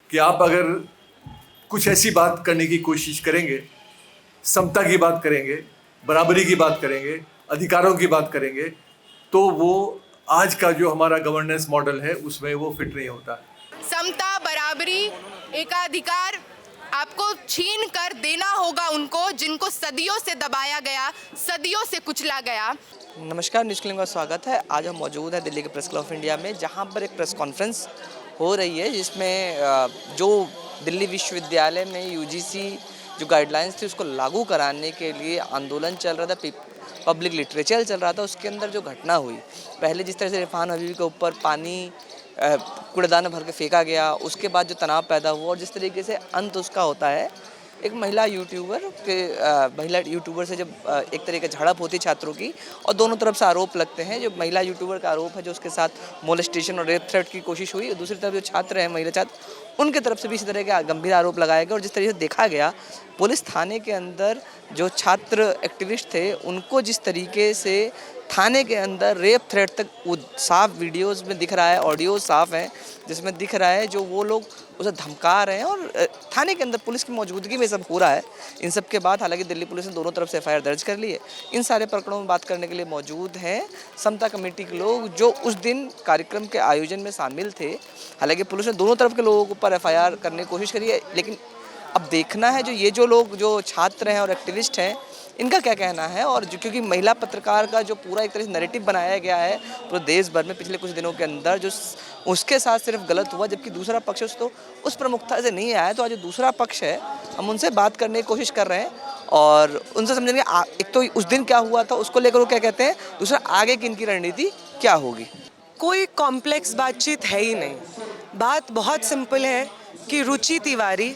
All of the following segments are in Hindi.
कि आप अगर कुछ ऐसी बात करने की कोशिश करेंगे, समता की बात करेंगे, बराबरी की बात करेंगे, अधिकारों की बात करेंगे, तो वो आज का जो हमारा गवर्नेंस मॉडल है उसमें वो फिट नहीं होता। समता, बराबरी, एकाधिकार आपको छीन कर देना होगा उनको जिनको सदियों से दबाया गया, सदियों से कुचला गया। नमस्कार, न्यूज़ क्लिप का स्वागत है। आज हम मौजूद हैं दिल्ली के प्रेस क्लब ऑफ इंडिया में, जहां पर एक प्रेस कॉन्फ्रेंस हो रही है, जिसमें जो दिल्ली विश्वविद्यालय में यूजीसी जो गाइडलाइंस थी उसको लागू कराने के लिए आंदोलन चल रहा था, पब्लिक लिटरेचर चल रहा था। उसके अंदर जो घटना हुई, पहले जिस तरह से इरफान हबीबी के ऊपर पानी कूड़ेदान में भर के फेंका गया, उसके बाद जो तनाव पैदा हुआ और जिस तरीके से अंत उसका होता है, एक महिला यूट्यूबर से जब एक तरीके की झड़प होती छात्रों की, और दोनों तरफ से आरोप लगते हैं। जो महिला यूट्यूबर का आरोप है, जो उसके साथ मोलेस्टेशन और रेप थ्रेट की कोशिश हुई, और दूसरी तरफ जो छात्र हैं, महिला छात्र, उनके तरफ से भी इसी तरह के गंभीर आरोप लगाए गए। और जिस तरीके से देखा गया, पुलिस थाने के अंदर जो छात्र एक्टिविस्ट थे, उनको जिस तरीके से थाने के अंदर रेप थ्रेट तक साफ वीडियोस में दिख रहा है, ऑडियो साफ है, जिसमें दिख रहा है जो वो लोग उसे धमका रहे हैं, और थाने के अंदर पुलिस की मौजूदगी में सब हो रहा है। इन सब के बाद हालांकि दिल्ली पुलिस ने दोनों तरफ से एफआईआर दर्ज कर ली है। इन सारे प्रकरणों में बात करने के लिए मौजूद हैं समता कमेटी के लोग, जो उस दिन कार्यक्रम के आयोजन में शामिल थे। हालांकि पुलिस ने दोनों तरफ के लोगों के ऊपर एफआईआर करने की कोशिश करी है, लेकिन अब देखना है जो लोग जो छात्र हैं और एक्टिविस्ट हैं, इनका क्या कहना है। और जो क्योंकि महिला पत्रकार का जो पूरा एक तरह से नैरेटिव बनाया गया है पूरे देश भर में पिछले कुछ दिनों के अंदर, जो उसके साथ सिर्फ गलत हुआ, जबकि दूसरा पक्ष उस प्रमुखता से नहीं आया। तो आज जो दूसरा पक्ष है, हम उनसे बात करने की कोशिश कर रहे हैं और उनसे समझेंगे एक तो उस दिन क्या हुआ था, उसको लेकर वो क्या कहते हैं, दूसरा आगे की इनकी रणनीति क्या होगी। कोई कॉम्प्लेक्स बातचीत है ही नहीं। बात बहुत सिंपल है कि रुचि तिवारी,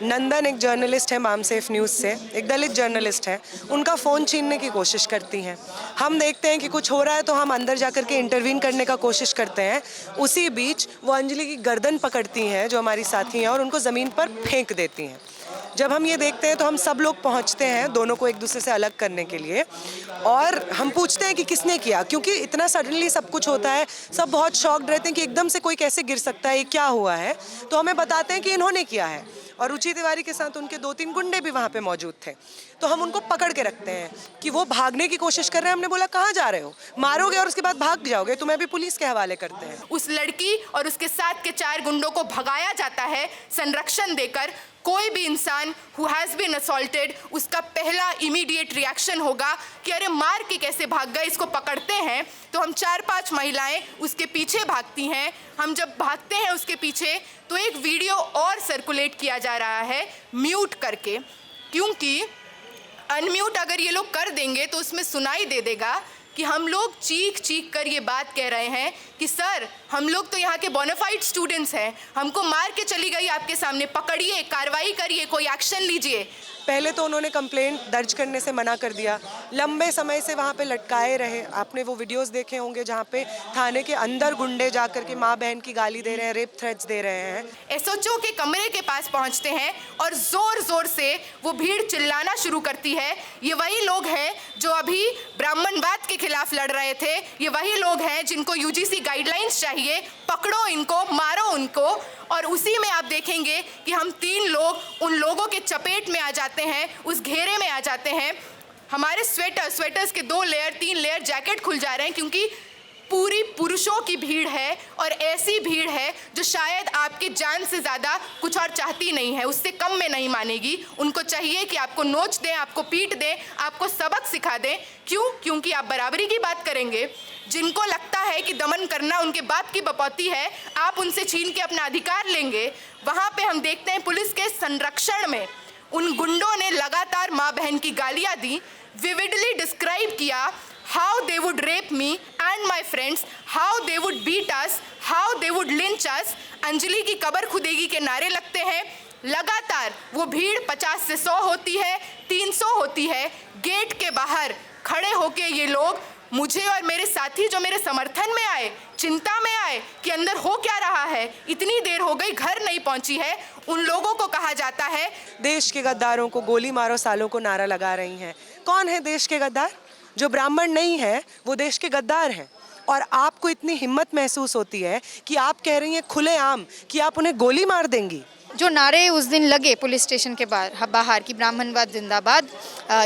नंदन एक जर्नलिस्ट है माम सेफ न्यूज़ से, एक दलित जर्नलिस्ट है, उनका फ़ोन छीनने की कोशिश करती हैं। हम देखते हैं कि कुछ हो रहा है तो हम अंदर जाकर के इंटरवीन करने का कोशिश करते हैं। उसी बीच वो अंजलि की गर्दन पकड़ती हैं, जो हमारी साथी हैं, और उनको ज़मीन पर फेंक देती हैं। जब हम ये देखते हैं तो हम सब लोग पहुंचते हैं दोनों को एक दूसरे से अलग करने के लिए, और हम पूछते हैं कि किसने किया, क्योंकि इतना सडनली सब कुछ होता है। सब बहुत शॉक्ड रहते हैं कि एकदम से कोई कैसे गिर सकता है, ये क्या हुआ है। तो हमें बताते हैं कि इन्होंने किया है, और रुचि तिवारी के साथ उनके 2-3 गुंडे भी वहाँ पे मौजूद थे। तो हम उनको पकड़ के रखते हैं कि वो भागने की कोशिश कर रहे हैं। हमने बोला कहाँ जा रहे हो, मारोगे और उसके बाद भाग जाओगे, तुम्हें अभी पुलिस के हवाले करते हैं। उस लड़की और उसके साथ के 4 गुंडों को भगाया जाता है संरक्षण देकर। कोई भी इंसान हु हैज़ बीन असॉल्टेड, उसका पहला इमीडिएट रिएक्शन होगा कि अरे मार के कैसे भाग गए, इसको पकड़ते हैं। तो हम 4-5 महिलाएं उसके पीछे भागती हैं। हम जब भागते हैं उसके पीछे, तो एक वीडियो और सर्कुलेट किया जा रहा है म्यूट करके, क्योंकि अनम्यूट अगर ये लोग कर देंगे तो उसमें सुनाई दे देगा कि हम लोग चीख चीख कर ये बात कह रहे हैं कि सर, हम लोग तो यहाँ के बोनाफाइड स्टूडेंट्स हैं, हमको मार के चली गई आपके सामने, पकड़िए, कार्रवाई करिए, कोई एक्शन लीजिए। पहले तो उन्होंने कंप्लेंट दर्ज करने से मना कर दिया, लंबे समय से वहाँ पे लटकाए रहे। आपने वो वीडियोस देखे होंगे जहाँ पे थाने के अंदर गुंडे जाकर के माँ बहन की गाली दे रहे हैं, रेप थ्रेट्स दे रहे हैं। एसओचओ के कमरे के पास पहुँचते हैं और जोर जोर से वो भीड़ चिल्लाना शुरू करती है। ये वही लोग हैं जो अभी ब्राह्मणवाद के खिलाफ लड़ रहे थे, ये वही लोग हैं जिनको यूजीसी गाइडलाइंस चाहिए, पकड़ो इनको, मारो उनको। और उसी में आप देखेंगे कि हम 3 लोग उन लोगों के चपेट में आ जाते हैं, उस घेरे में आ जाते हैं। हमारे स्वेटर्स के 2 लेयर 3 लेयर जैकेट खुल जा रहे हैं, क्योंकि पूरी पुरुषों की भीड़ है, और ऐसी भीड़ है जो शायद आपकी जान से ज़्यादा कुछ और चाहती नहीं है, उससे कम में नहीं मानेगी। उनको चाहिए कि आपको नोच दें, आपको पीट दें, आपको सबक सिखा दें। क्यों? क्योंकि आप बराबरी की बात करेंगे। जिनको लगता है कि दमन करना उनके बाप की बपौती है, आप उनसे छीन के अपना अधिकार लेंगे। वहाँ पे हम देखते हैं पुलिस के संरक्षण में उन गुंडों ने लगातार माँ बहन की गालियाँ दी, विविडली डिस्क्राइब किया how they would rape me and my friends, how they would beat us, how they would lynch us। Anjali की कब्र खुदेगी के नारे लगते हैं। लगातार वो भीड़ 50 से 100 होती है, 300 होती है। गेट के बाहर खड़े होके ये लोग मुझे और मेरे साथी जो मेरे समर्थन में आए, चिंता में आए कि अंदर हो क्या रहा है, इतनी देर हो गई घर नहीं पहुंची है, उन लोगों को कहा जाता है देश के गद्दारों को गोली मारो सालों को नारा लगा रही हैं। कौन है देश के गद्दार? जो ब्राह्मण नहीं है वो देश के गद्दार हैं, और आपको इतनी हिम्मत महसूस होती है कि आप कह रही हैं खुलेआम कि आप उन्हें गोली मार देंगी। जो नारे उस दिन लगे पुलिस स्टेशन के बाहर कि ब्राह्मणवाद जिंदाबाद,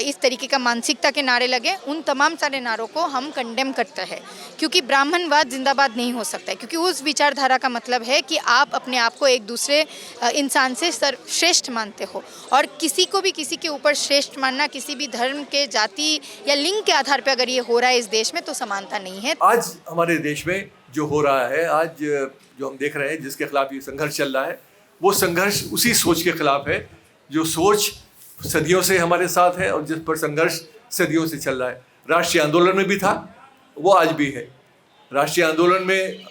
इस तरीके का मानसिकता के नारे लगे, उन तमाम सारे नारों को हम कंडेम करते हैं, क्योंकि ब्राह्मणवाद जिंदाबाद नहीं हो सकता है। क्योंकि उस विचारधारा का मतलब है कि आप अपने आप को एक दूसरे इंसान से श्रेष्ठ मानते हो, और किसी को भी किसी के ऊपर श्रेष्ठ मानना, किसी भी धर्म के, जाति या लिंग के आधार पर अगर ये हो रहा है इस देश में, तो समानता नहीं है। आज हमारे देश में जो हो रहा है, आज जो हम देख रहे हैं, जिसके खिलाफ ये संघर्ष चल रहा है, वो संघर्ष उसी सोच के खिलाफ है जो सोच सदियों से हमारे साथ है और जिस पर संघर्ष सदियों से चल रहा है। राष्ट्रीय आंदोलन में भी था, वो आज भी है। राष्ट्रीय आंदोलन में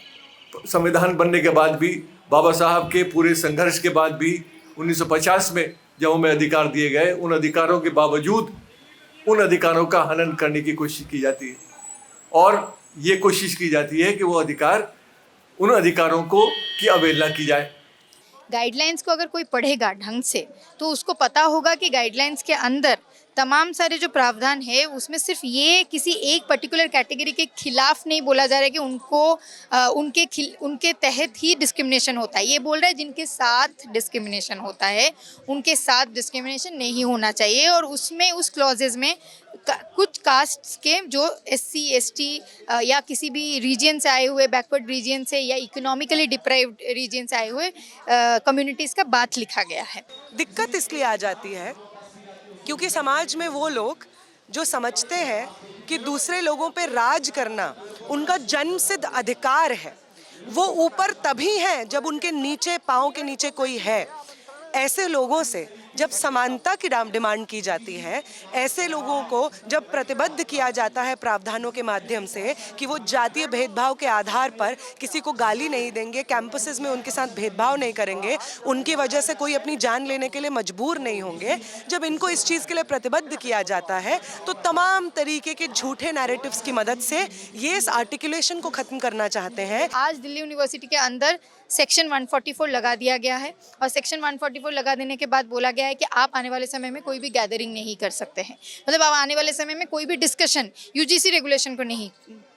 संविधान बनने के बाद भी, बाबा साहब के पूरे संघर्ष के बाद भी, 1950 में जब हमें अधिकार दिए गए, उन अधिकारों के बावजूद उन अधिकारों का हनन करने की कोशिश की जाती है, और ये कोशिश की जाती है कि वो अधिकार, उन अधिकारों को की अवहेलना की जाए। गाइडलाइंस को अगर कोई पढ़ेगा ढंग से तो उसको पता होगा कि गाइडलाइंस के अंदर तमाम सारे जो प्रावधान है उसमें सिर्फ ये किसी एक पर्टिकुलर कैटेगरी के खिलाफ नहीं बोला जा रहा है कि उनके तहत ही डिस्क्रिमिनेशन होता है। ये बोल रहा है जिनके साथ डिस्क्रिमिनेशन होता है उनके साथ डिस्क्रिमिनेशन नहीं होना चाहिए, और उसमें उस क्लॉजेज में कुछ कास्ट्स के जो SC ST या किसी भी रीजन से आए हुए, बैकवर्ड रीजन से या इकोनॉमिकली डिप्राइव्ड रीजन से आए हुए कम्युनिटीज़ का बात लिखा गया है। दिक्कत इसलिए आ जाती है क्योंकि समाज में वो लोग जो समझते हैं कि दूसरे लोगों पे राज करना उनका जन्मसिद्ध अधिकार है, वो ऊपर तभी है जब उनके नीचे, पाँव के नीचे कोई है। ऐसे लोगों से जब समानता की डिमांड की जाती है, ऐसे लोगों को जब प्रतिबद्ध किया जाता है प्रावधानों के माध्यम से कि वो जातीय भेदभाव के आधार पर किसी को गाली नहीं देंगे, कैंपसेस में उनके साथ भेदभाव नहीं करेंगे, उनकी वजह से कोई अपनी जान लेने के लिए मजबूर नहीं होंगे, जब इनको इस चीज़ के लिए प्रतिबद्ध किया जाता है तो तमाम तरीके के झूठे नैरेटिव्स की मदद से ये इस आर्टिकुलेशन को ख़त्म करना चाहते हैं। आज दिल्ली यूनिवर्सिटी के अंदर सेक्शन 144 लगा दिया गया है, और सेक्शन 144 लगा देने के बाद बोला गया है कि आप आने वाले समय में कोई भी गैदरिंग नहीं कर सकते हैं। मतलब आप आने वाले समय में कोई भी डिस्कशन UGC रेगुलेशन को नहीं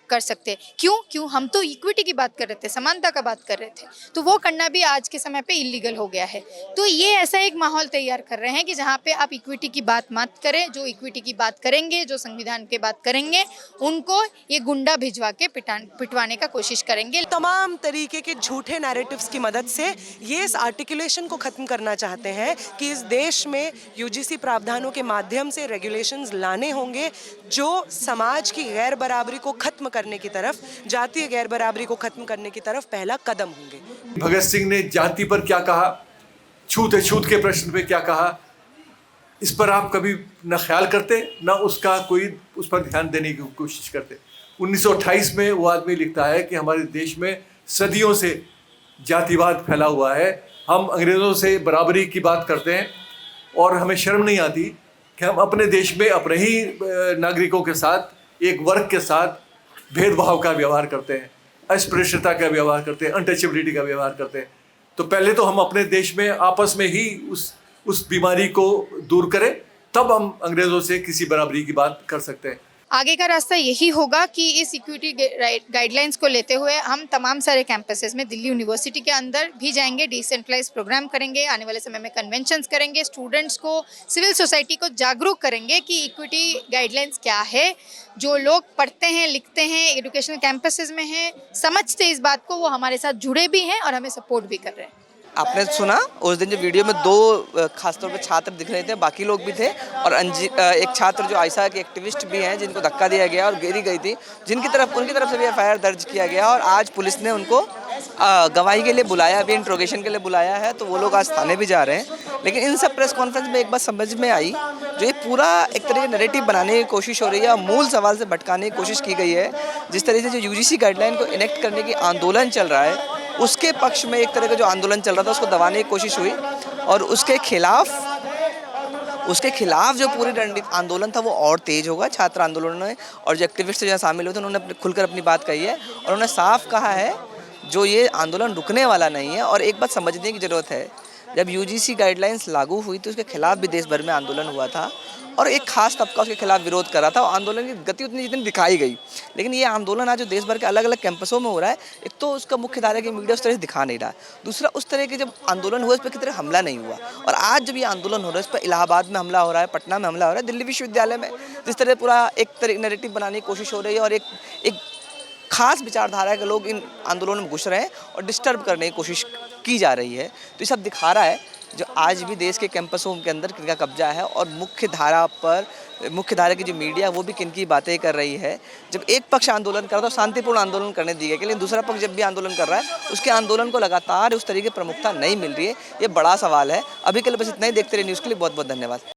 कर सकते। क्यों? हम तो इक्विटी की बात कर रहे थे, समानता का बात कर रहे थे, तो वो करना भी आज के समय पे इलीगल हो गया है। तो ये ऐसा एक माहौल तैयार कर रहे हैं कि जहाँ पे आप इक्विटी की बात मत करें। जो इक्विटी की बात करेंगे, जो संविधान की बात करेंगे, उनको ये गुंडा भिजवा के पिटवाने का कोशिश करेंगे। तमाम तरीके के झूठे नैरेटिव्स की मदद से ये इस आर्टिकुलेशन को ख़त्म करना चाहते हैं कि इस देश में UGC प्रावधानों के माध्यम से रेगुलेशंस लाने होंगे जो समाज की गैर बराबरी को खत्म करने की तरफ, जातीय गैर बराबरी को खत्म करने की तरफ पहला कदम होंगे। भगत सिंह ने जाति पर क्या कहा, छूत के प्रश्न पे क्या कहा, इस पर आप कभी न ख्याल करते, न उसका कोई उस पर ध्यान देने की कोशिश करते। 1928 में वो आदमी लिखता है कि हमारे देश में सदियों से जातिवाद फैला हुआ है, हम अंग्रेज़ों से बराबरी की बात करते हैं और हमें शर्म नहीं आती कि हम अपने देश में अपने ही नागरिकों के साथ, एक वर्ग के साथ भेदभाव का व्यवहार करते हैं, अस्पृश्यता का व्यवहार करते हैं, अनटचेबिलिटी का व्यवहार करते हैं। तो पहले तो हम अपने देश में आपस में ही उस बीमारी को दूर करें, तब हम अंग्रेज़ों से किसी बराबरी की बात कर सकते हैं। आगे का रास्ता यही होगा कि इस इक्विटी गाइडलाइंस को लेते हुए हम तमाम सारे कैंपसेस में, दिल्ली यूनिवर्सिटी के अंदर भी जाएंगे, डिसेंट्रलाइज प्रोग्राम करेंगे, आने वाले समय में कन्वेंशंस करेंगे, स्टूडेंट्स को, सिविल सोसाइटी को जागरूक करेंगे कि इक्विटी गाइडलाइंस क्या है। जो लोग पढ़ते हैं, लिखते हैं, एजुकेशनल कैंपसेस में हैं, समझते इस बात को, वो हमारे साथ जुड़े भी हैं और हमें सपोर्ट भी कर रहे हैं। आपने सुना उस दिन जो वीडियो में 2 खासतौर पे छात्र दिख रहे थे, बाकी लोग भी थे, और एक छात्र जो आयशा के एक्टिविस्ट भी हैं जिनको धक्का दिया गया और गिरी गई थी, उनकी तरफ से भी FIR दर्ज किया गया, और आज पुलिस ने उनको गवाही के लिए बुलाया भी, इंट्रोगेशन के लिए बुलाया है, तो वो लोग आज थाने भी जा रहे हैं। लेकिन इन सब प्रेस कॉन्फ्रेंस में एक बात समझ में आई, जो ये पूरा एक तरह की नैरेटिव बनाने की कोशिश हो रही है, मूल सवाल से भटकाने की कोशिश की गई है। जिस तरह से जो UGC गाइडलाइन को इनेक्ट करने की आंदोलन चल रहा है, उसके पक्ष में एक तरह का जो आंदोलन चल रहा था उसको दबाने की कोशिश हुई, और उसके खिलाफ जो पूरी आंदोलन था वो और तेज होगा। छात्र आंदोलन में और जो एक्टिविस्ट जो शामिल हुए थे उन्होंने खुलकर अपनी बात कही है, और उन्होंने साफ कहा है जो ये आंदोलन रुकने वाला नहीं है। और एक बात समझने की ज़रूरत है, जब यूजीसी गाइडलाइंस लागू हुई तो उसके खिलाफ भी देश भर में आंदोलन हुआ था और एक खास तबका उसके खिलाफ विरोध कर रहा था और आंदोलन की गति उतनी जितनी दिखाई गई। लेकिन ये आंदोलन आज जो देश भर के अलग अलग कैंपसों में हो रहा है, एक तो उसका मुख्य धारा की मीडिया उस तरह से दिखा नहीं रहा है, दूसरा उस तरह के जब आंदोलन हुआ इस पर किसी तरह हमला नहीं हुआ। और आज जब ये आंदोलन हो रहा है इस पर इलाहाबाद में हमला हो रहा है, पटना में हमला हो रहा है, दिल्ली विश्वविद्यालय में जिस तरह पूरा एक तरह नैरेटिव बनाने की कोशिश हो रही है और एक खास विचारधारा के लोग इन आंदोलनों में घुस रहे हैं और डिस्टर्ब करने की कोशिश की जा रही है, तो ये सब दिखा रहा है जो आज भी देश के कैंपसों के अंदर किनका कब्जा है और मुख्य धारा की जो मीडिया वो भी किन की बातें कर रही है। जब एक पक्ष आंदोलन कर रहा था तो शांतिपूर्ण आंदोलन करने दिए गए, लेकिन दूसरा पक्ष जब भी आंदोलन कर रहा है उसके आंदोलन को लगातार उस तरीके की प्रमुखता नहीं मिल रही है। ये बड़ा सवाल है। अभी के लिए बस इतना ही। देखते रहिए न्यूज़ के लिए बहुत बहुत धन्यवाद।